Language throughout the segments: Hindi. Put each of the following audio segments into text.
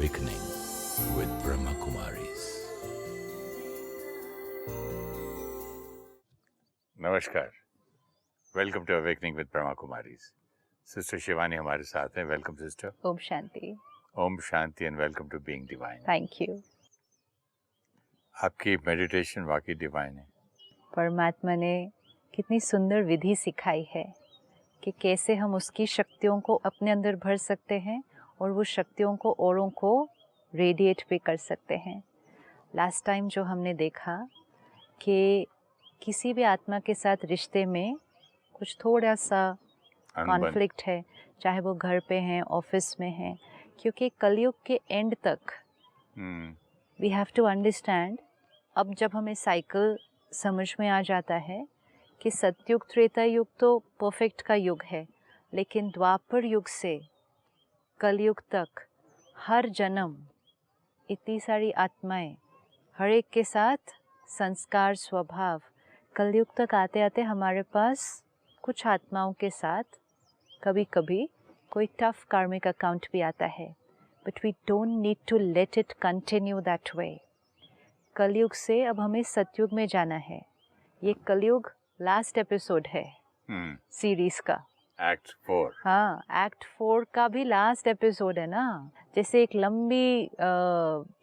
Awakening with Brahma Kumaris. नमस्कार, welcome to awakening with Brahma Kumaris. Sister Shivani हमारे साथ हैं। Welcome sister. Om Shanti. Om Shanti and welcome to being divine. Thank you. आपकी मेडिटेशन वाकई डिवाइन है। परमात्मा ने कितनी सुंदर विधि सिखाई है कि कैसे हम उसकी शक्तियों को अपने अंदर भर सकते हैं और वो शक्तियों को औरों को रेडिएट भी कर सकते हैं। लास्ट टाइम जो हमने देखा कि किसी भी आत्मा के साथ रिश्ते में कुछ थोड़ा सा कॉन्फ्लिक्ट है, चाहे वो घर पे हैं, ऑफिस में हैं, क्योंकि कलयुग के एंड तक वी हैव टू अंडरस्टैंड। अब जब हमें साइकिल समझ में आ जाता है कि सतयुग त्रेता युग तो परफेक्ट का युग है, लेकिन द्वापर युग से कलयुग तक हर जन्म इतनी सारी आत्माएं, हर एक के साथ संस्कार स्वभाव, कलयुग तक आते आते हमारे पास कुछ आत्माओं के साथ कभी कभी कोई टफ कार्मिक अकाउंट भी आता है, but we don't need to let it continue that way. कलयुग से अब हमें सतयुग में जाना है। ये कलयुग लास्ट एपिसोड है सीरीज का, एक्ट 4। हाँ, एक्ट 4 का भी लास्ट एपिसोड है ना। जैसे एक लंबी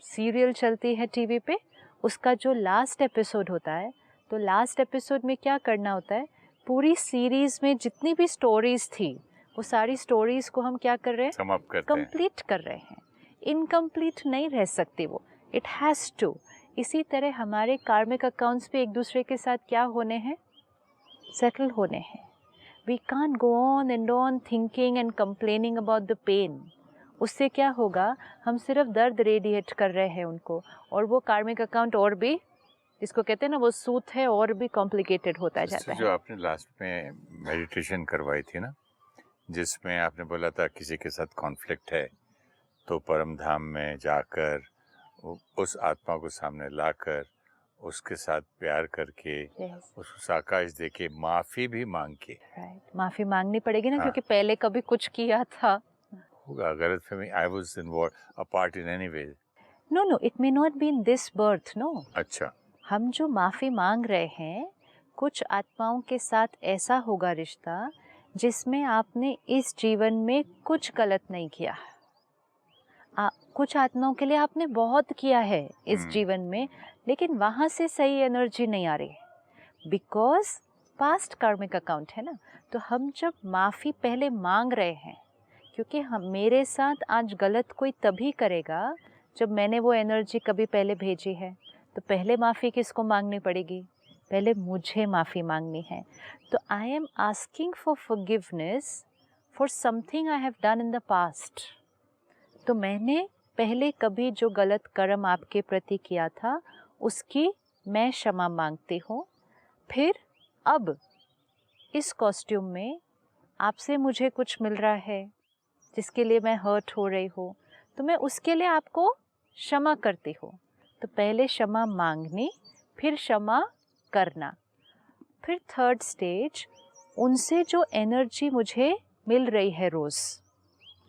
सीरियल चलती है टीवी पे, उसका जो लास्ट एपिसोड होता है, तो लास्ट एपिसोड में क्या करना होता है, पूरी सीरीज में जितनी भी स्टोरीज थी वो सारी स्टोरीज को हम क्या कर रहे हैं, समाप्त करते हैं, कंप्लीट कर रहे हैं। इनकम्प्लीट नहीं रह सकती वो, इट हैज़ टू। इसी तरह हमारे कार्मिक अकाउंट्स भी एक दूसरे के साथ क्या होने हैं, सेटल होने हैं। We can't go on and on thinking and complaining about the pain. उससे क्या होगा, हम सिर्फ दर्द रेडिएट कर रहे हैं उनको, और वो कार्मिक अकाउंट और भी, जिसको कहते हैं ना, वो सूत है, और भी कॉम्प्लिकेटेड होता जाता है। जो आपने लास्ट में मेडिटेशन करवाई थी ना, जिसमें आपने बोला था किसी के साथ कॉन्फ्लिक्ट है तो परम धाम में जाकर उस आत्मा को सामने लाकर उसके साथ प्यार करके उसको साकाश देके माफी भी मांग के, माफी मांगनी पड़ेगी ना, हाँ। क्योंकि पहले कभी कुछ किया था होगा गलत फहमी। I was involved a part in any way. No, it may not be in this birth. No, अच्छा, हम जो माफी मांग रहे हैं, कुछ आत्माओं के साथ ऐसा होगा रिश्ता जिसमें आपने इस जीवन में कुछ गलत नहीं किया। कुछ आत्माओं के लिए आपने बहुत किया है इस जीवन में, लेकिन वहाँ से सही एनर्जी नहीं आ रही, बिकॉज पास्ट कार्मिक अकाउंट है ना। तो हम जब माफ़ी पहले मांग रहे हैं, क्योंकि हम, मेरे साथ आज गलत कोई तभी करेगा जब मैंने वो एनर्जी कभी पहले भेजी है, तो पहले माफ़ी किसको मांगनी पड़ेगी, पहले मुझे माफ़ी मांगनी है। तो I am asking for forgiveness for something I have done in the past. तो मैंने पहले कभी जो गलत कर्म आपके प्रति किया था, उसकी मैं क्षमा मांगती हूँ। फिर अब इस कॉस्ट्यूम में आपसे मुझे कुछ मिल रहा है जिसके लिए मैं हर्ट हो रही हूँ, तो मैं उसके लिए आपको क्षमा करती हूँ। तो पहले क्षमा मांगनी, फिर क्षमा करना, फिर थर्ड स्टेज, उनसे जो एनर्जी मुझे मिल रही है रोज़,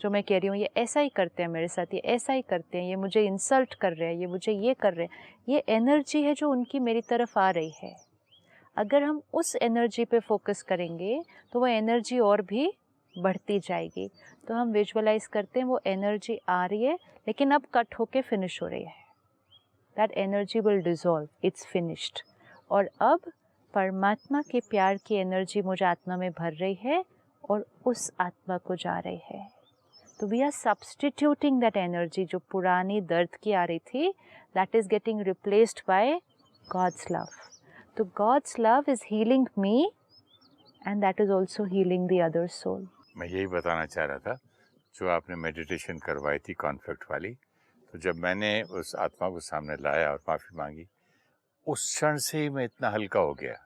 जो मैं कह रही हूँ ये ऐसा ही करते हैं मेरे साथ, ये ऐसा ही करते हैं, ये मुझे इंसल्ट कर रहे हैं, ये मुझे ये कर रहे हैं, ये एनर्जी है जो उनकी मेरी तरफ आ रही है। अगर हम उस एनर्जी पे फोकस करेंगे तो वो एनर्जी और भी बढ़ती जाएगी। तो हम विजुअलाइज करते हैं वो एनर्जी आ रही है, लेकिन अब कट होके फिनिश हो रही है। That energy will dissolve, it's finished. और अब परमात्मा के प्यार की एनर्जी मुझे आत्मा में भर रही है और उस आत्मा को जा रही है। तो we are substituting that energy, जो पुरानी दर्द की आ रही थी, that is getting replaced by God's love. तो God's love is healing me and that is also healing the other soul. मैं यही बताना चाह रहा था, जो आपने मेडिटेशन करवाई थी कॉन्फ्लिक्ट वाली, तो जब मैंने उस आत्मा को सामने लाया और माफ़ी मांगी, उस क्षण से ही मैं इतना हल्का हो गया।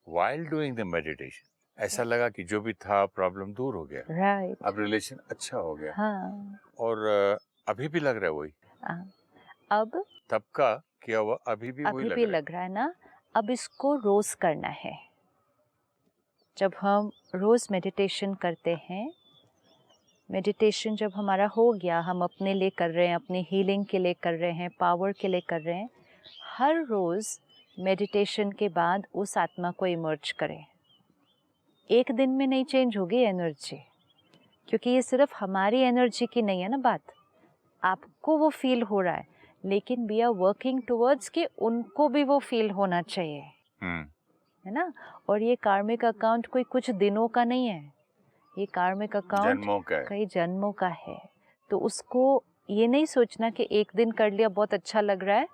वाइल डूइंग द मेडिटेशन ऐसा लगा कि जो भी था प्रॉब्लम दूर हो गया, राइट। अब रिलेशन अच्छा हो गया। हाँ। और अभी भी लग रहा है वही, अब तब का किया हुआ अभी भी वही लग रहा है ना। अब इसको रोज करना है। जब हम रोज मेडिटेशन करते हैं मेडिटेशन जब हमारा हो गया, हम अपने लिए कर रहे हैं, अपनी हीलिंग के लिए कर रहे हैं, पावर के लिए कर रहे हैं, हर रोज़ मेडिटेशन के बाद उस आत्मा को इमर्ज करें। एक दिन में नहीं चेंज होगी एनर्जी, क्योंकि ये सिर्फ हमारी एनर्जी की नहीं है ना बात, आपको वो फील हो रहा है, लेकिन वी आर वर्किंग टुवर्ड्स कि उनको भी वो फील होना चाहिए, है ना। और ये कार्मिक अकाउंट कोई कुछ दिनों का नहीं है, ये कार्मिक अकाउंट कई जन्मों का है। तो उसको ये नहीं सोचना कि एक दिन कर लिया बहुत अच्छा लग रहा है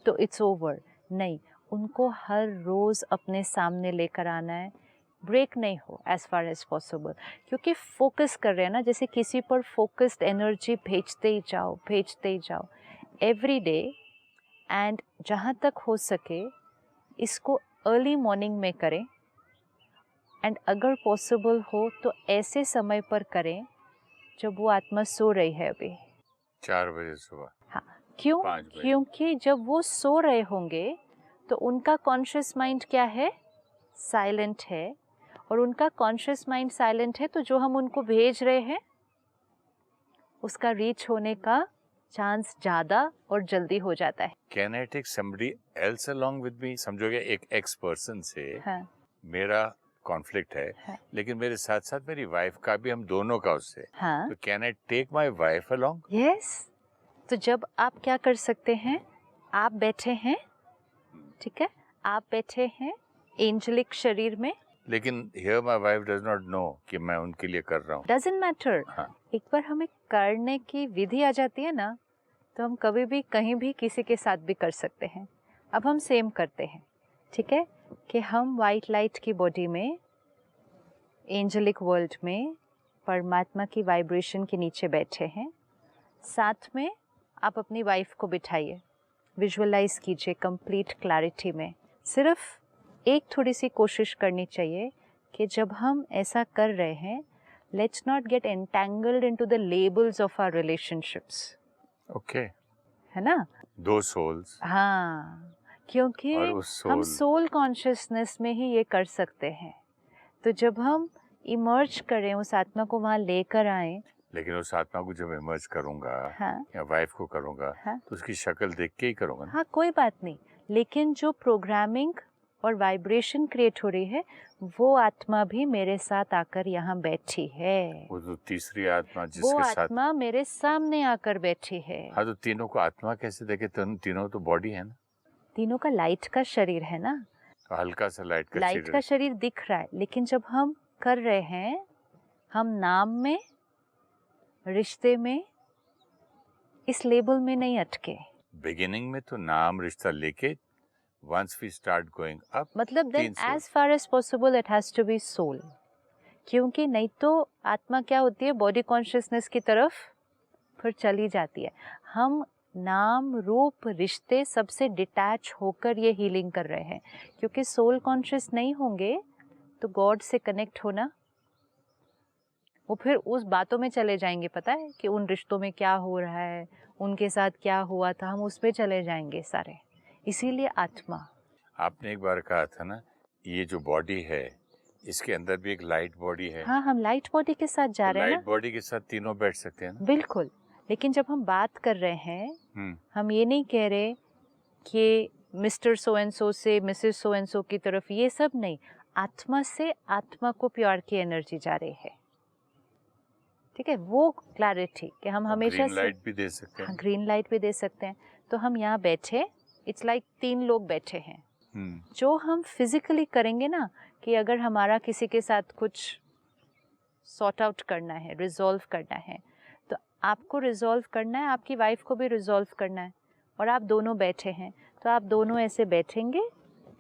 तो इट्स ओवर, नहीं, उनको हर रोज़ अपने सामने लेकर आना है, ब्रेक नहीं हो एज फार एज पॉसिबल, क्योंकि फोकस कर रहे हैं ना, जैसे किसी पर फोकस्ड एनर्जी भेजते ही जाओ एवरी डे। एंड जहाँ तक हो सके इसको अर्ली मॉर्निंग में करें, एंड अगर पॉसिबल हो तो ऐसे समय पर करें जब वो आत्मा सो रही है अभी 4 बजे सुबह। हाँ, क्यों? क्योंकि जब वो सो रहे होंगे तो उनका कॉन्शियस माइंड क्या है? साइलेंट है, और उनका कॉन्शियस माइंड साइलेंट है तो जो हम उनको भेज रहे हैं उसका रीच होने का चांस ज़्यादा और जल्दी हो जाता है। Can I take somebody else along with me? समझोगे एक एक्स पर्सन से हाँ, मेरा कॉन्फ्लिक्ट है, हाँ, लेकिन मेरे साथ साथ मेरी वाइफ का भी, हम दोनों का उससे, हाँ, तो can I take my wife along? Yes. तो जब आप क्या कर सकते हैं, आप बैठे हैं, ठीक है, आप बैठे हैं एंजेलिक शरीर में, लेकिन here my wife does not know कि मैं उनके लिए कर रहा हूँ। Doesn't matter. हाँ। एक बार हमें करने की विधि आ जाती है ना, तो हम कभी भी कहीं भी किसी के साथ भी कर सकते हैं। अब हम सेम करते हैं, ठीक है, कि हम वाइट लाइट की बॉडी में, एंजेलिक वर्ल्ड में, परमात्मा की वाइब्रेशन के नीचे बैठे हैं। साथ में आप अपनी वाइफ को बिठाइए, विजुअलाइज कीजिए कंप्लीट क्लैरिटी में। सिर्फ एक थोड़ी सी कोशिश करनी चाहिए कि जब हम ऐसा कर रहे हैं, let's not get entangled into the labels of our relationships. Okay, है ना? 2 सोल्स। हाँ, क्योंकि हम सोल कॉन्शियसनेस में ही ये कर सकते हैं। तो जब हम इमर्ज करें, उस आत्मा को वहाँ लेकर आए, लेकिन उस आत्मा को जब इमर्ज करूंगा, हाँ, या वाइफ को करूंगा, हाँ, तो उसकी शक्ल देख के ही करूंगा ना? हाँ, कोई बात नहीं, लेकिन जो प्रोग्रामिंग और वाइब्रेशन क्रिएट हो रही है, वो आत्मा भी मेरे साथ आकर यहाँ बैठी है। वो तो तीसरी आत्मा जिसके वो साथ, आत्मा मेरे सामने आकर बैठी है। हाँ, तो तीनों को आत्मा कैसे देखे? तीनों तो बॉडी है ना, तीनों का लाइट का शरीर है ना, तो हल्का सा लाइट का शरीर दिख रहा है, लेकिन जब हम कर रहे हैं, हम नाम में, रिश्ते में, इस लेबल में नहीं अटके। बिगिनिंग में तो नाम रिश्ता लेके, once we start going up, मतलब then 3 soul। As far as possible it has to be soul, क्योंकि नहीं तो आत्मा क्या होती है, बॉडी कॉन्शियसनेस की तरफ फिर चली जाती है। हम नाम रूप रिश्ते सबसे डिटैच होकर ये हीलिंग कर रहे हैं, क्योंकि सोल कॉन्शियस नहीं होंगे तो गॉड से कनेक्ट होना, वो फिर उस बातों में चले जाएंगे, पता है कि उन रिश्तों में क्या हो रहा है, उनके साथ क्या हुआ था, हम उस पे चले जाएंगे सारे। इसीलिए आत्मा, आपने एक बार कहा था ना, ये जो बॉडी है इसके अंदर भी एक लाइट बॉडी है। हाँ, हम लाइट बॉडी के साथ जा रहे हैं ना। लाइट बॉडी के साथ तीनों बैठ सकते हैं ना? बिल्कुल, लेकिन जब हम बात कर रहे हैं, हम ये नहीं कह रहे कि मिस्टर सो एंड सो से मिसेस सो एंड सो की तरफ, ये सब नहीं, आत्मा से आत्मा को प्यार की एनर्जी जा रही है, ठीक है, वो क्लैरिटी कि हम हमेशा ग्रीन लाइट भी दे सकते हैं। हाँ, ग्रीन लाइट भी दे सकते हैं। तो हम यहाँ बैठे, इट्स लाइक 3 लोग बैठे हैं। जो हम फिजिकली करेंगे ना, कि अगर हमारा किसी के साथ कुछ सॉर्ट आउट करना है, रिजॉल्व करना है, तो आपको रिजॉल्व करना है, आपकी वाइफ को भी रिजॉल्व करना है, और आप दोनों बैठे हैं, तो आप दोनों ऐसे बैठेंगे,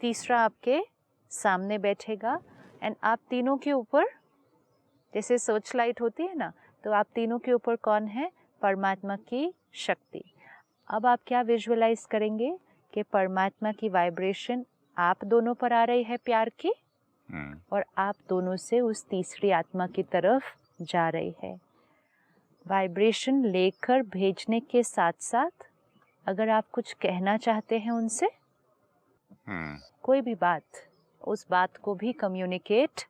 तीसरा आपके सामने बैठेगा, एंड आप तीनों के ऊपर, जैसे सर्च लाइट होती है ना, तो आप तीनों के ऊपर कौन है? परमात्मा की शक्ति। अब आप क्या विजुअलाइज करेंगे कि परमात्मा की वाइब्रेशन आप दोनों पर आ रही है प्यार की, और आप दोनों से उस तीसरी आत्मा की तरफ जा रही है। वाइब्रेशन लेकर भेजने के साथ साथ अगर आप कुछ कहना चाहते हैं उनसे, कोई भी बात, उस बात को भी कम्युनिकेट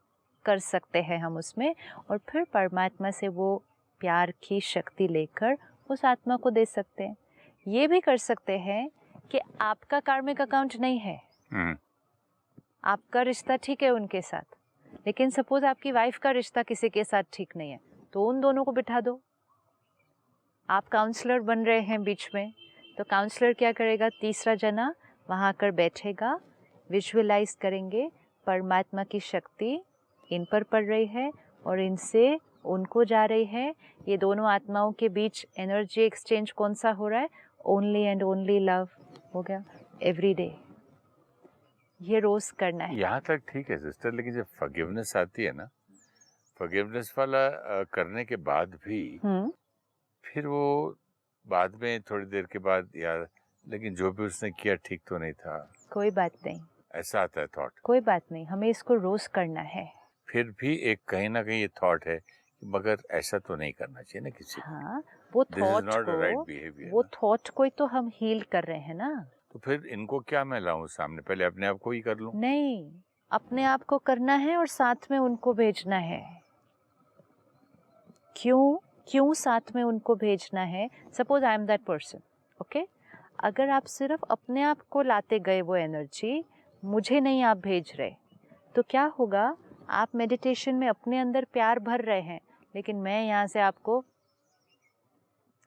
कर सकते हैं हम उसमें, और फिर परमात्मा से वो प्यार की शक्ति लेकर उस आत्मा को दे सकते हैं। ये भी कर सकते हैं कि आपका कार्मिक अकाउंट नहीं है, आपका रिश्ता ठीक है उनके साथ, लेकिन सपोज आपकी वाइफ का रिश्ता किसी के साथ ठीक नहीं है, तो उन दोनों को बिठा दो। आप काउंसलर बन रहे हैं बीच में, तो काउंसलर क्या करेगा, तीसरा जना वहाँ आकर बैठेगा, विजुअलाइज करेंगे परमात्मा की शक्ति इन पर पड़ रही है और इनसे उनको जा रही है। ये दोनों आत्माओं के बीच एनर्जी एक्सचेंज कौन सा हो रहा है, ओनली एंड ओनली लव हो गया एवरी डे। ये रोज करना है। यहाँ तक ठीक है सिस्टर, लेकिन जब फॉरगिवनेस आती है ना, फॉरगिवनेस वाला करने के बाद भी फिर वो बाद में थोड़ी देर के बाद यार, लेकिन जो भी उसने किया ठीक तो नहीं था, कोई बात नहीं, ऐसा आता है थॉट। कोई बात नहीं, हमें इसको रोज करना है। फिर भी एक कहीं ना कहीं ये थॉट है कि मगर ऐसा तो नहीं करना चाहिए ना किसी को। हाँ, वो थॉट को थॉट को ही तो हम हील कर रहे हैं ना। तो फिर इनको क्या मैं लाऊं सामने, पहले अपने आप को ही कर लूं? नहीं, अपने आप को करना है और साथ में उनको भेजना है। क्यों साथ में उनको भेजना है? Suppose I am that person, okay, अगर आप सिर्फ अपने आप को लाते गए वो एनर्जी, मुझे नहीं आप भेज रहे, तो क्या होगा, आप मेडिटेशन में अपने अंदर प्यार भर रहे हैं, लेकिन मैं यहाँ से आपको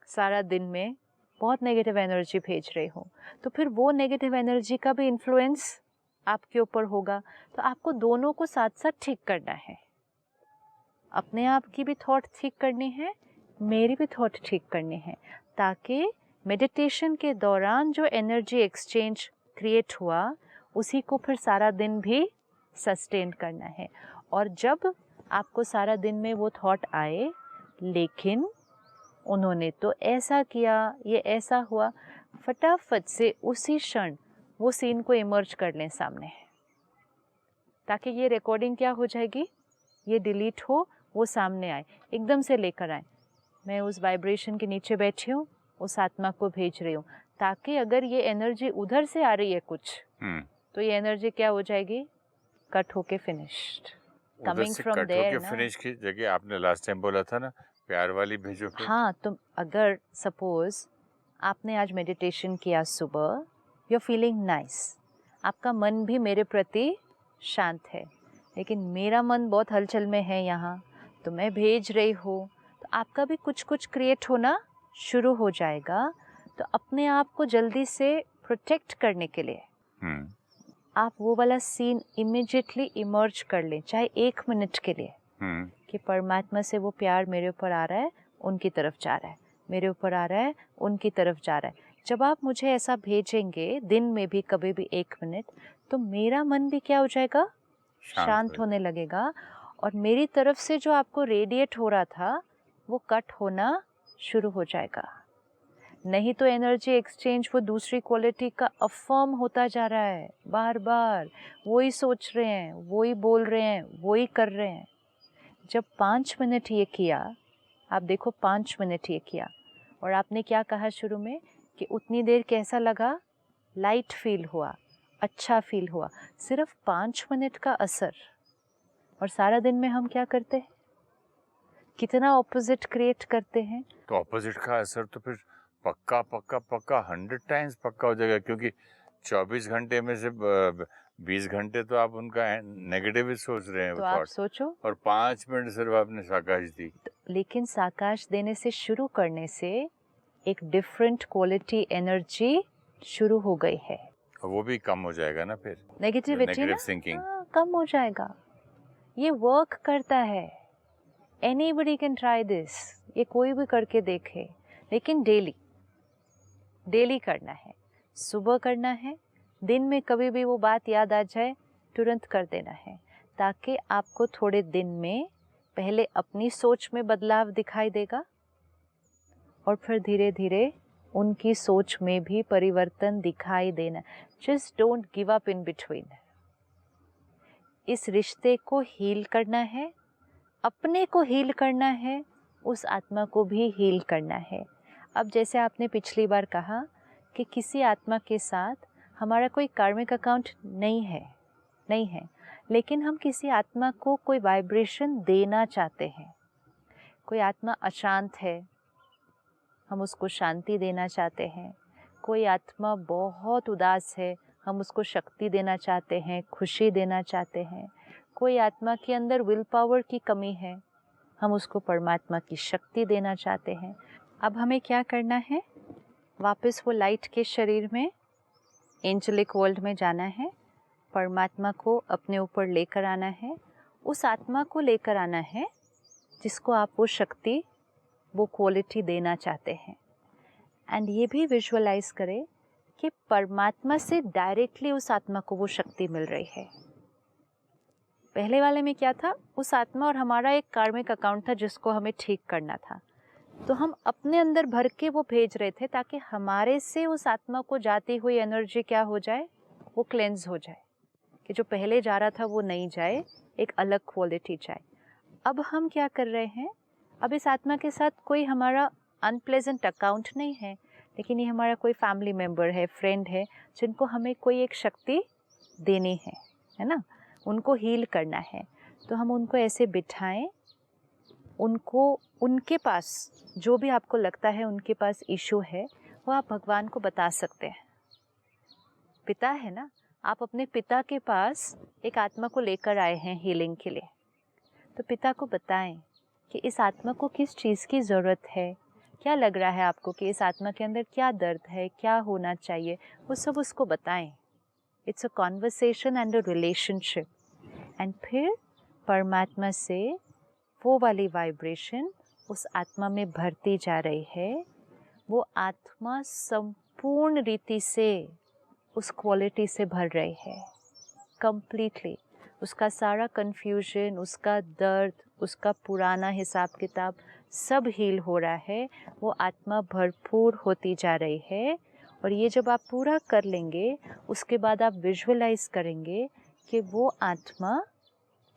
सारा दिन में बहुत नेगेटिव एनर्जी भेज रही हूँ, तो फिर वो नेगेटिव एनर्जी का भी इन्फ्लुएंस आपके ऊपर होगा। तो आपको दोनों को साथ साथ ठीक करना है, अपने आप की भी थॉट ठीक करनी है, मेरी भी थॉट ठीक करनी है, ताकि मेडिटेशन के दौरान जो एनर्जी एक्सचेंज क्रिएट हुआ उसी को फिर सारा दिन भी सस्टेन करना है। और जब आपको सारा दिन में वो थॉट आए, लेकिन उन्होंने तो ऐसा किया, ये ऐसा हुआ, फटाफट से उसी क्षण वो सीन को इमर्ज कर लें सामने, ताकि ये रिकॉर्डिंग क्या हो जाएगी, ये डिलीट हो, वो सामने आए, एकदम से लेकर आए। मैं उस वाइब्रेशन के नीचे बैठी हूँ, उस आत्मा को भेज रही हूँ, ताकि अगर ये एनर्जी उधर से आ रही है कुछ, तो ये एनर्जी क्या हो जाएगी, कट होके फिनिश्ड, कमिंग फ्रॉम देयर ना। फिनिश की जगह आपने लास्ट टाइम बोला था ना प्यार वाली भेजो फिर। हाँ, तो अगर सपोज आपने आज मेडिटेशन किया सुबह, यू आर फीलिंग नाइस, आपका मन भी मेरे प्रति शांत है, लेकिन मेरा मन बहुत हलचल में है यहाँ, तो मैं भेज रही हूँ, तो आपका भी कुछ कुछ क्रिएट होना शुरू हो जाएगा। तो अपने आप को जल्दी से प्रोटेक्ट करने के लिए आप वो वाला सीन इमीडिएटली इमर्ज कर लें, चाहे 1 मिनट के लिए, कि परमात्मा से वो प्यार मेरे ऊपर आ रहा है, उनकी तरफ जा रहा है, मेरे ऊपर आ रहा है, उनकी तरफ जा रहा है। जब आप मुझे ऐसा भेजेंगे दिन में भी कभी भी 1 मिनट, तो मेरा मन भी क्या हो जाएगा, शांत होने लगेगा, और मेरी तरफ से जो आपको रेडिएट हो रहा था वो कट होना शुरू हो जाएगा। नहीं तो एनर्जी एक्सचेंज वो दूसरी क्वालिटी का अफर्म होता जा रहा है, बार बार वही सोच रहे हैं, वही बोल रहे हैं, वही कर रहे हैं। जब 5 मिनट ये किया, आप देखो 5 मिनट ये किया, और आपने क्या कहा शुरू में कि उतनी देर कैसा लगा, लाइट फील हुआ, अच्छा फील हुआ, सिर्फ 5 मिनट का असर। और सारा दिन में हम क्या करते हैं, कितना ऑपोजिट क्रिएट करते हैं। तो ऑपोजिट का असर तो फिर पक्का 100 टाइम्स पक्का हो जाएगा, क्योंकि 24 घंटे में से 20 घंटे तो आप उनका नेगेटिव ही सोच रहे हैं। तो आप सोचो, और 5 मिनट सिर्फ आपने साकाश दी। लेकिन साकाश देने से शुरू करने से एक डिफरेंट क्वालिटी एनर्जी शुरू हो गई है, वो भी कम हो जाएगा ना, फिर नेगेटिविटी ना, थिंकिंग कम हो जाएगा। ये वर्क करता है, एनीबडी कैन ट्राई दिस, ये कोई भी करके देखे, लेकिन डेली करना है, सुबह करना है, दिन में कभी भी वो बात याद आ जाए तुरंत कर देना है, ताकि आपको थोड़े दिन में पहले अपनी सोच में बदलाव दिखाई देगा, और फिर धीरे धीरे उनकी सोच में भी परिवर्तन दिखाई देना। Just don't give up in between. इस रिश्ते को हील करना है, अपने को हील करना है, उस आत्मा को भी हील करना है। अब जैसे आपने पिछली बार कहा कि किसी आत्मा के साथ हमारा कोई कार्मिक अकाउंट नहीं है, लेकिन हम किसी आत्मा को कोई वाइब्रेशन देना चाहते हैं, कोई आत्मा अशांत है, हम उसको शांति देना चाहते हैं। कोई आत्मा बहुत उदास है, हम उसको शक्ति देना चाहते हैं, खुशी देना चाहते हैं। कोई आत्मा के अंदर विल पावर की कमी है, हम उसको परमात्मा की शक्ति देना चाहते हैं। अब हमें क्या करना है? वापस वो लाइट के शरीर में एंजेलिक वर्ल्ड में जाना है, परमात्मा को अपने ऊपर लेकर आना है, उस आत्मा को लेकर आना है जिसको आप वो शक्ति, वो क्वालिटी देना चाहते हैं। एंड ये भी विजुअलाइज करें कि परमात्मा से डायरेक्टली उस आत्मा को वो शक्ति मिल रही है। पहले वाले में क्या था? उस आत्मा और हमारा एक कार्मिक अकाउंट था जिसको हमें ठीक करना था, तो हम अपने अंदर भर के वो भेज रहे थे ताकि हमारे से उस आत्मा को जाती हुई एनर्जी क्या हो जाए, वो क्लेंज हो जाए, कि जो पहले जा रहा था वो नहीं जाए, एक अलग क्वालिटी जाए। अब हम क्या कर रहे हैं? अब इस आत्मा के साथ कोई हमारा अनप्लेजेंट अकाउंट नहीं है, लेकिन ये हमारा कोई फैमिली मेम्बर है, फ्रेंड है, जिनको हमें कोई एक शक्ति देनी है ना, उनको हील करना है। तो हम उनको ऐसे बिठाएं, उनको उनके पास जो भी आपको लगता है उनके पास इशू है वो आप भगवान को बता सकते हैं। पिता है ना, आप अपने पिता के पास एक आत्मा को लेकर आए हैं हीलिंग के लिए, तो पिता को बताएं कि इस आत्मा को किस चीज़ की ज़रूरत है, क्या लग रहा है आपको कि इस आत्मा के अंदर क्या दर्द है, क्या होना चाहिए, वो सब उसको बताएं। It's a conversation and a relationship. And फिर परमात्मा से वो वाली वाइब्रेशन उस आत्मा में भरती जा रही है। वो आत्मा संपूर्ण रीति से उस क्वालिटी से भर रही है, कंप्लीटली। उसका सारा कन्फ्यूजन, उसका दर्द, उसका पुराना हिसाब किताब सब हील हो रहा है। वो आत्मा भरपूर होती जा रही है। और ये जब आप पूरा कर लेंगे, उसके बाद आप विजुअलाइज करेंगे कि वो आत्मा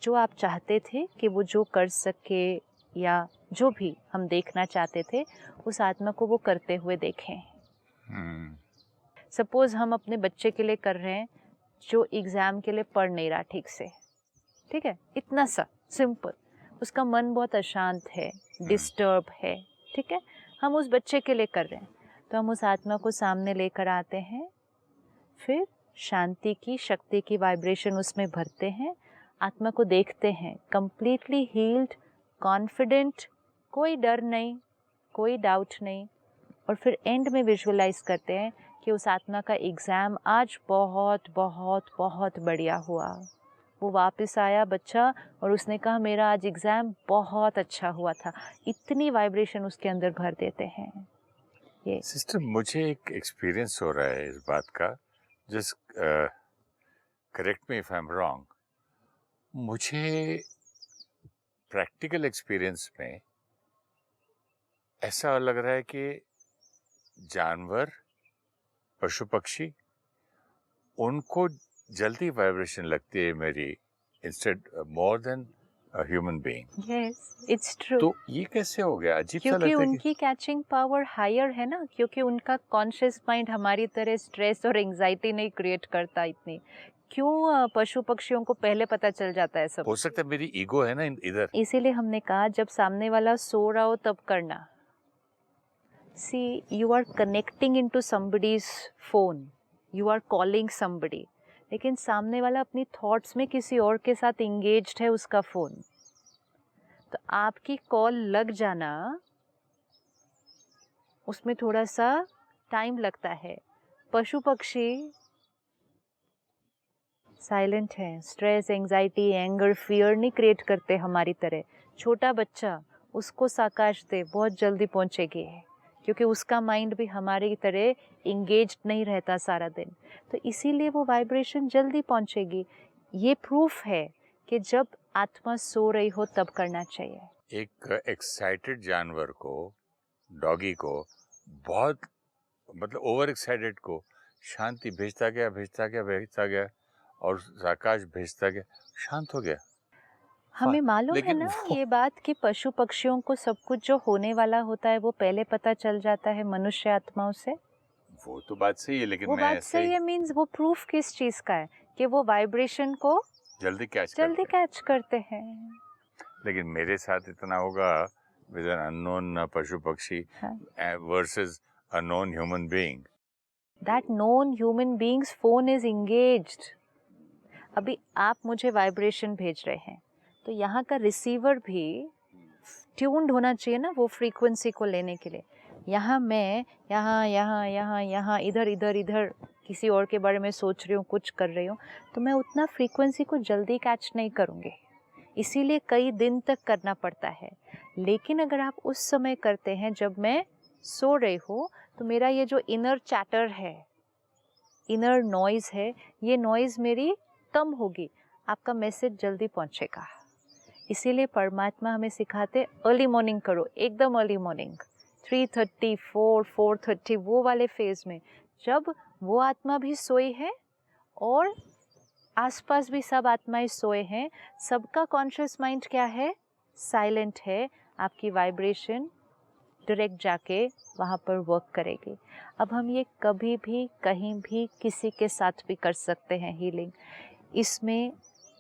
जो आप चाहते थे कि वो जो कर सके या जो भी हम देखना चाहते थे, उस आत्मा को वो करते हुए देखें। सपोज हम अपने बच्चे के लिए कर रहे हैं जो एग्ज़ाम के लिए पढ़ नहीं रहा ठीक से, ठीक है, इतना सा सिंपल, उसका मन बहुत अशांत है, डिस्टर्ब है, ठीक है, हम उस बच्चे के लिए कर रहे हैं, तो हम उस आत्मा को सामने लेकर आते हैं, फिर शांति की, शक्ति की वाइब्रेशन उसमें भरते हैं, आत्मा को देखते हैं कंप्लीटली हील्ड, कॉन्फिडेंट, कोई डर नहीं, कोई डाउट नहीं, और फिर एंड में विजुअलाइज करते हैं कि उस आत्मा का एग्ज़ाम आज बहुत बहुत बहुत बढ़िया हुआ। वो वापस आया बच्चा और उसने कहा मेरा आज एग्ज़ाम बहुत अच्छा हुआ था। इतनी वाइब्रेशन उसके अंदर भर देते हैं। ये सिस्टर, मुझे एक एक्सपीरियंस हो रहा है इस बात का, just correct me if I am wrong. मुझे प्रैक्टिकल एक्सपीरियंस में ऐसा लग रहा है कि जानवर, पशु पक्षी, उनको जल्दी वाइब्रेशन लगती है मेरी, instead more than a human being. Yes, it's true. तो ये कैसे हो गया? अजीब सा क्योंकि लगता है उनकी कैचिंग पावर हायर है ना, क्योंकि उनका कॉन्शियस माइंड हमारी तरह स्ट्रेस और एंजाइटी नहीं क्रिएट करता इतनी। क्यों पशु पक्षियों को पहले पता चल जाता है सब? हो सकता है मेरी ईगो है ना इधर। इसीलिए हमने कहा जब सामने वाला सो रहा हो तब करना। See, you are connecting into somebody's phone, you are calling somebody, लेकिन सामने वाला अपनी थॉट्स में किसी और के साथ इंगेज्ड है, उसका फ़ोन, तो आपकी कॉल लग जाना उसमें थोड़ा सा टाइम लगता है। पशु पक्षी साइलेंट है, स्ट्रेस, एंजाइटी, एंगर, फियर नहीं क्रिएट करते हमारी तरह। छोटा बच्चा, उसको साकाश दे, बहुत जल्दी पहुंचेगी, क्योंकि उसका माइंड भी हमारी तरह इंगेज्ड नहीं रहता सारा दिन, तो इसीलिए वो वाइब्रेशन जल्दी पहुंचेगी। ये प्रूफ है कि जब आत्मा सो रही हो तब करना चाहिए। एक एक्साइटेड जानवर को, डॉगी को, बहुत मतलब ओवर एक्साइटेड को शांति भेजता गया और आकाश भेजता गया, शांत हो गया। हमें मालूम है लेकिन ना ये बात कि पशु पक्षियों को सब कुछ जो होने वाला होता है वो पहले पता चल जाता है मनुष्य आत्माओं से। वो तो बात सही है, लेकिन वो मैं बात ऐसे सही है मीन्स वो प्रूफ किस चीज का है कि वो वाइब्रेशन को जल्दी कैच करते हैं। लेकिन मेरे साथ इतना होगा with an unknown pashu pakshi हाँ. versus a known human being. That known human being's phone is engaged. अभी आप मुझे वाइब्रेशन भेज रहे हैं, तो यहाँ का रिसीवर भी ट्यून्ड होना चाहिए ना वो फ्रीक्वेंसी को लेने के लिए. यहाँ मैं यहाँ इधर इधर इधर किसी और के बारे में सोच रही हूँ, कुछ कर रही हूँ, तो मैं उतना फ्रीक्वेंसी को जल्दी कैच नहीं करूँगी. इसीलिए कई दिन तक करना पड़ता है. लेकिन अगर आप उस समय करते हैं जब मैं सो रही हूँ, तो मेरा ये जो इनर चैटर है, इनर नॉइज़ है, ये नॉइज़ मेरी कम होगी, आपका मैसेज जल्दी पहुँचेगा. इसीलिए परमात्मा हमें सिखाते अर्ली मॉर्निंग करो, एकदम अर्ली मॉर्निंग 3:30, 4:30 वो वाले फेज़ में, जब वो आत्मा भी सोई है और आसपास भी सब आत्माएं सोए हैं. सबका कॉन्शियस माइंड क्या है? साइलेंट है. आपकी वाइब्रेशन डायरेक्ट जाके वहाँ पर वर्क करेगी. अब हम ये कभी भी कहीं भी किसी के साथ भी कर सकते हैं हीलिंग. इसमें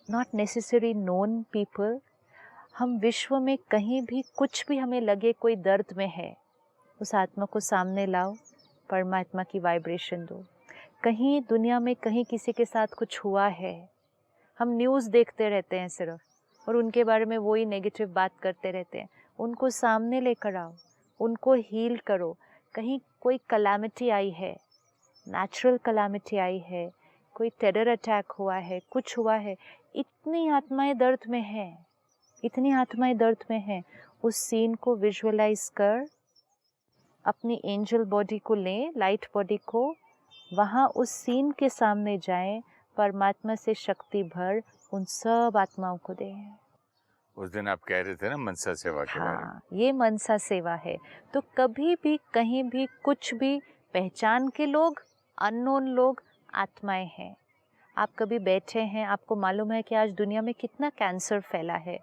नॉट नेसेसरी नोन पीपल. हम विश्व में कहीं भी कुछ भी हमें लगे कोई दर्द में है, उस आत्मा को सामने लाओ, परमात्मा की वाइब्रेशन दो. कहीं दुनिया में कहीं किसी के साथ कुछ हुआ है, हम न्यूज़ देखते रहते हैं सिर्फ, और उनके बारे में वही नेगेटिव बात करते रहते हैं. उनको सामने लेकर आओ, उनको हील करो. कहीं कोई कलामिटी आई है, नेचुरल कलामिटी आई है, कोई टेरर अटैक हुआ है, कुछ हुआ है, इतनी आत्माएं दर्द में हैं, इतनी आत्माएं दर्द में हैं. उस सीन को विजुअलाइज कर अपनी एंजल बॉडी को लें, लाइट बॉडी को, वहाँ उस सीन के सामने जाएं, परमात्मा से शक्ति भर उन सब आत्माओं को दें. उस दिन आप कह रहे थे ना मनसा सेवा के बारे में. हाँ, ये मनसा सेवा है. तो कभी भी कहीं भी कुछ भी पहचान के लोग, अननोन लोग, आत्माएं हैं. आप कभी बैठे हैं, आपको मालूम है कि आज दुनिया में कितना कैंसर फैला है.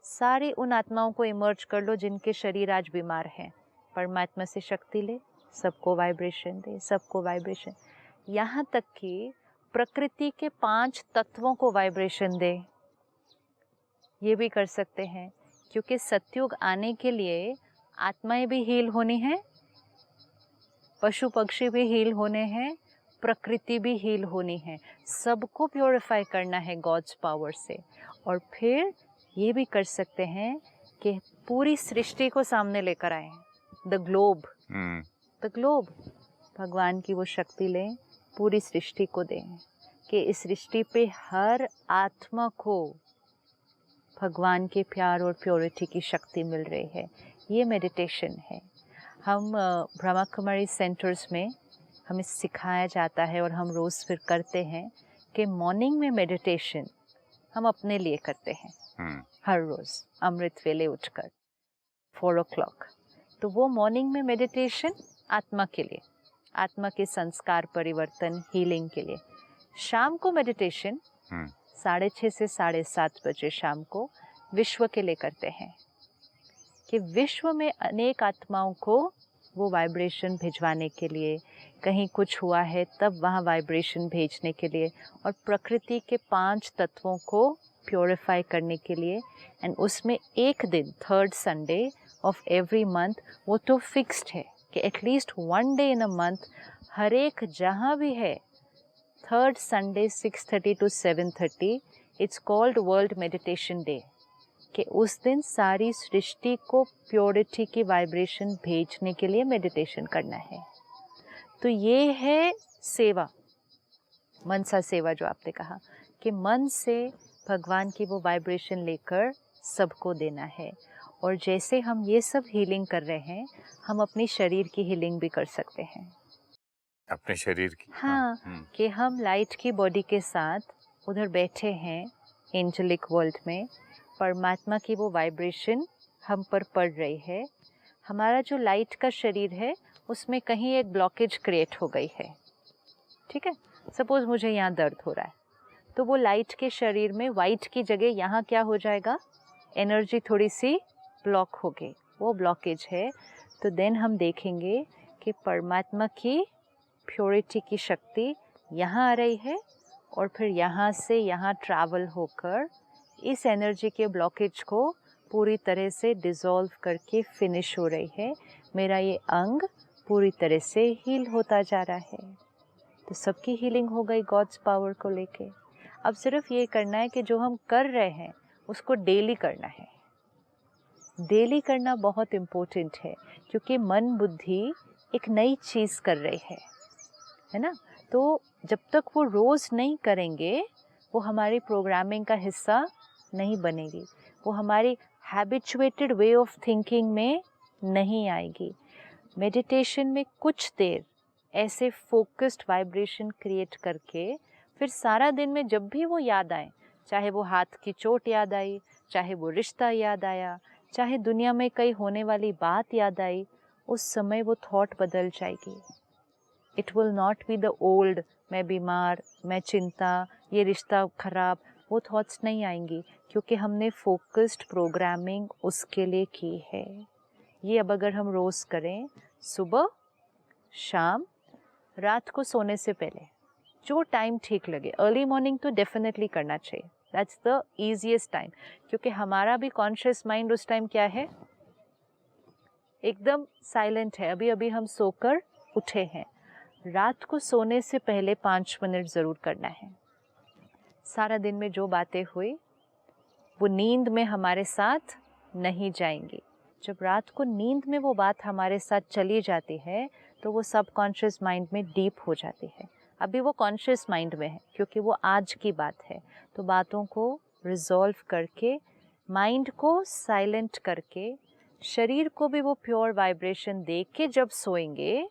सारी उन आत्माओं को इमर्ज कर लो जिनके शरीर आज बीमार हैं. परमात्मा से शक्ति ले, सबको वाइब्रेशन दे, सबको वाइब्रेशन. यहाँ तक कि प्रकृति के 5 तत्वों को वाइब्रेशन दे, ये भी कर सकते हैं. क्योंकि सतयुग आने के लिए आत्माएं भी हील होनी हैं, पशु पक्षी भी हील होने हैं, प्रकृति भी हील होनी है. सबको प्योरीफाई करना है गॉड्स पावर से. और फिर ये भी कर सकते हैं कि पूरी सृष्टि को सामने लेकर आए. द ग्लोब, द ग्लोब, भगवान की वो शक्ति लें, पूरी सृष्टि को दें कि इस सृष्टि पे हर आत्मा को भगवान के प्यार और प्योरिटी की शक्ति मिल रही है. ये मेडिटेशन है. हम ब्रह्मा कुमारी सेंटर्स में हमें सिखाया जाता है और हम रोज़ फिर करते हैं कि मॉर्निंग में मेडिटेशन हम अपने लिए करते हैं. हर रोज़ अमृत वेले उठकर 4 o'clock. तो वो मॉर्निंग में मेडिटेशन आत्मा के लिए, आत्मा के संस्कार परिवर्तन, हीलिंग के लिए. शाम को मेडिटेशन 6:30 से 7:30 बजे शाम को विश्व के लिए करते हैं कि विश्व में अनेक आत्माओं को वो वाइब्रेशन भिजवाने के लिए, कहीं कुछ हुआ है तब वहाँ वाइब्रेशन भेजने के लिए, और प्रकृति के 5 तत्वों को प्योरीफाई करने के लिए. एंड उसमें एक दिन 3rd Sunday of every month, वो तो फिक्स्ड है कि at least 1 day in a month, हर एक जहाँ भी है, 3rd Sunday 6:30 to 7:30, it's called world meditation day. कि उस दिन सारी सृष्टि को प्योरिटी की वाइब्रेशन भेजने के लिए मेडिटेशन करना है. तो ये है सेवा, मनसा सेवा जो आपने कहा, कि मन से भगवान की वो वाइब्रेशन लेकर सबको देना है. और जैसे हम ये सब हीलिंग कर रहे हैं, हम अपनी शरीर की हीलिंग भी कर सकते हैं. अपने शरीर की? हाँ, कि हम लाइट की बॉडी के साथ उधर बैठे हैं एंजेलिक वर्ल्ड में, परमात्मा की वो वाइब्रेशन हम पर पड़ रही है. हमारा जो लाइट का शरीर है उसमें कहीं एक ब्लॉकेज क्रिएट हो गई है. ठीक है, सपोज मुझे यहाँ दर्द हो रहा है, तो वो लाइट के शरीर में वाइट की जगह यहाँ क्या हो जाएगा, एनर्जी थोड़ी सी ब्लॉक हो गई, वो ब्लॉकेज है. तो देन हम देखेंगे कि परमात्मा की प्योरिटी की शक्ति यहाँ आ रही है और फिर यहाँ से यहाँ ट्रैवल होकर इस एनर्जी के ब्लॉकेज को पूरी तरह से डिसॉल्व करके फिनिश हो रही है। मेरा ये अंग पूरी तरह से हील होता जा रहा है। तो सबकी हीलिंग हो गई गॉड्स पावर को लेके। अब सिर्फ ये करना है कि जो हम कर रहे हैं उसको डेली करना है। डेली करना बहुत इम्पोर्टेंट है, क्योंकि मन बुद्धि एक नई चीज़ कर रही है ना। तो जब तक वो रोज़ नहीं करेंगे वो हमारी प्रोग्रामिंग का हिस्सा नहीं बनेगी, वो हमारी हैबिचुएटेड वे ऑफ थिंकिंग में नहीं आएगी। मेडिटेशन में कुछ देर ऐसे फोकस्ड वाइब्रेशन क्रिएट करके फिर सारा दिन में जब भी वो याद आए, चाहे वो हाथ की चोट याद आई, चाहे वो रिश्ता याद आया, चाहे दुनिया में कहीं होने वाली बात याद आई, उस समय वो थॉट बदल जाएगी। It will not be the old मैं बीमार, मैं चिंता, ये रिश्ता खराब, वो थॉट्स नहीं आएंगी, क्योंकि हमने फोकस्ड प्रोग्रामिंग उसके लिए की है। ये अब अगर हम रोज़ करें, सुबह, शाम, रात को सोने से पहले, जो टाइम ठीक लगे। अर्ली मॉर्निंग तो डेफिनेटली करना चाहिए, दैट्स द ईजीएस्ट टाइम, क्योंकि हमारा भी कॉन्शियस माइंड उस टाइम क्या है, एकदम साइलेंट है। अभी अभी हम सोकर उठे हैं। रात को सोने से पहले 5 मिनट ज़रूर करना है। सारा दिन में जो बातें हुई वो नींद में हमारे साथ नहीं जाएंगी। जब रात को नींद में वो बात हमारे साथ चली जाती है तो वो सबकॉन्शियस माइंड में डीप हो जाती है। अभी वो कॉन्शियस माइंड में है क्योंकि वो आज की बात है। तो बातों को रिजॉल्व करके, माइंड को साइलेंट करके, शरीर को भी वो प्योर वाइब्रेशन दे के जब सोएंगे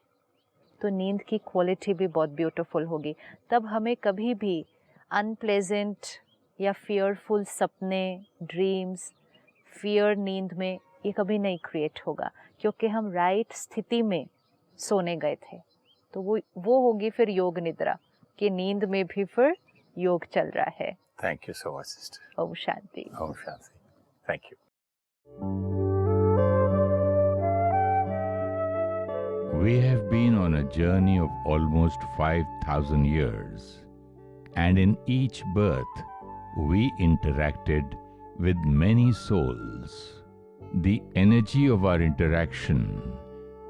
तो नींद की क्वालिटी भी बहुत ब्यूटीफुल होगी। तब हमें कभी भी अनप्लेजेंट या फियरफुल सपने, ड्रीम्स, फियर नींद में ये कभी नहीं क्रिएट होगा, क्योंकि हम राइट स्थिति में सोने गए थे। तो वो होगी फिर योग निद्रा, कि नींद में भी फिर योग चल रहा है। Thank you so much sister. Om Shanti. ओम शांति। Thank you. We have been on a journey of almost 5,000 years, and in each birth, we interacted with many souls. The energy of our interaction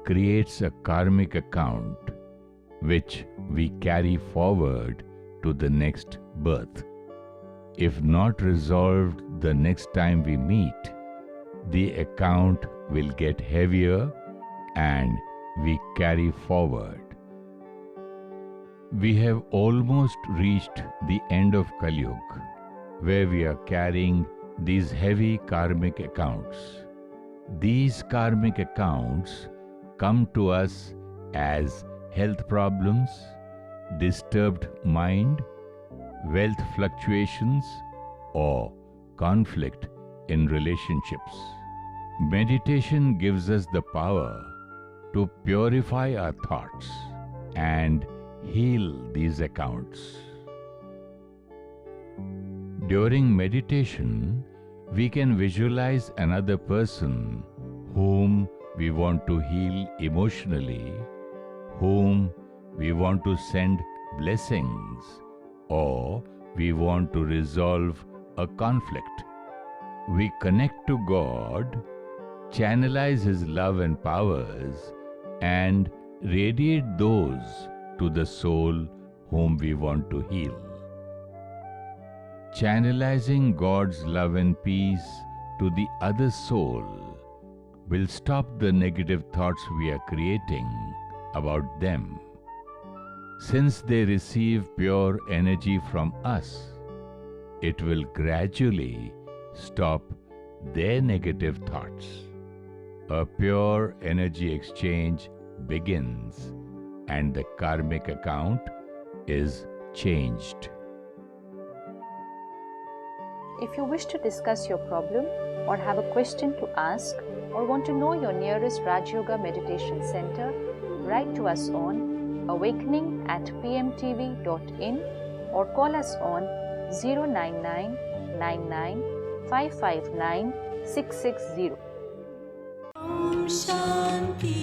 creates a karmic account, which we carry forward to the next birth. If not resolved the next time we meet, the account will get heavier and we carry forward. We have almost reached the end of Kali Yuga, where we are carrying these heavy karmic accounts. These karmic accounts come to us as health problems, disturbed mind, wealth fluctuations, or conflict in relationships. Meditation gives us the power to purify our thoughts and heal these accounts. During meditation, we can visualize another person whom we want to heal emotionally, whom we want to send blessings, or we want to resolve a conflict. We connect to God, channelize His love and powers, and radiate those to the soul whom we want to heal. Channelizing God's love and peace to the other soul will stop the negative thoughts we are creating about them. Since they receive pure energy from us, it will gradually stop their negative thoughts. A pure energy exchange begins and the karmic account is changed. If you wish to discuss your problem or have a question to ask or want to know your nearest Raj Yoga Meditation Center, write to us on awakening@pmtv.in or call us on 099 99 559 660. Shanti.